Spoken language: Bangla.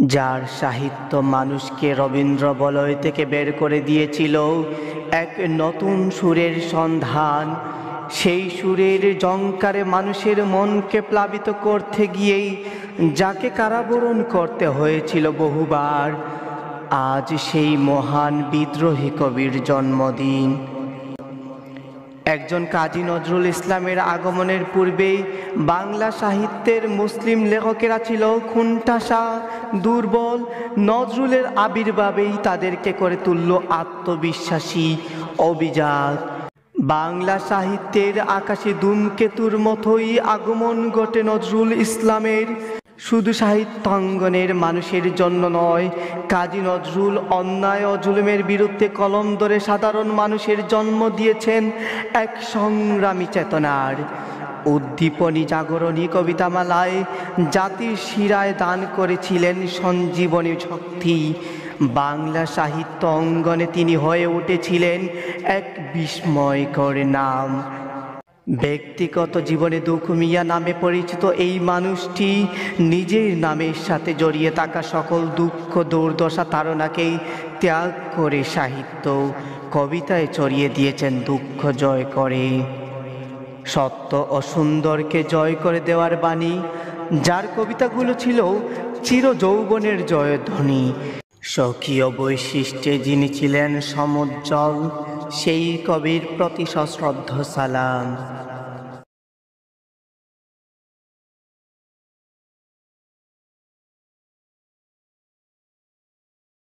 যার সাহিত্য মানুষকে রবীন্দ্র বলয় থেকে বের করে দিয়েছিল এক নতুন সুরের সন্ধান। সেই সুরের ঝংকারে মানুষের মনকে প্লাবিত করতে গিয়েই যাকে কারাবরণ করতে হয়েছিল বহুবার, আজ সেই মহান বিদ্রোহী কবির জন্মদিন। একজন কাজী নজরুল ইসলামের আগমনের পূর্বেই বাংলা সাহিত্যের মুসলিম লেখকেরা ছিল খুনটাসা, দুর্বল। নজরুলের আবির্ভাবেই তাদেরকে করে তুলল আত্মবিশ্বাসী, অভিজাত। বাংলা সাহিত্যের আকাশে ধূমকেতুর মতোই আগমন ঘটে নজরুল ইসলামের। শুধু সাহিত্যাঙ্গনের মানুষের জন্য নয়, কাজী নজরুল অন্যায় ও জুলুমের বিরুদ্ধে কলম ধরে সাধারণ মানুষের জন্ম দিয়েছেন এক সংগ্রামী চেতনার। উদ্দীপনী জাগরণী কবিতামালায় জাতির শিরায় দান করেছিলেন সঞ্জীবনী শক্তি। বাংলা সাহিত্য অঙ্গনে তিনি হয়ে উঠেছিলেন এক বিস্ময়কর নাম। ব্যক্তিগত জীবনে দুঃখ মিয়া নামে পরিচিত এই মানুষটি নিজের নামের সাথে জড়িয়ে থাকা সকল দুঃখ, দুর্দশা, তাড়নাকেই ত্যাগ করে সাহিত্য কবিতায় ছড়িয়ে দিয়েছেন দুঃখ জয় করে। সত্য ও সুন্দরকে জয় করে দেওয়ার বাণী, যার কবিতাগুলো ছিল চির যৌবনের জয়ধ্বনি। স্বকীয় বৈশিষ্ট্যে যিনি ছিলেন সমুজ্জ্বল, সেই কবির প্রতি সশ্রদ্ধ সালাম।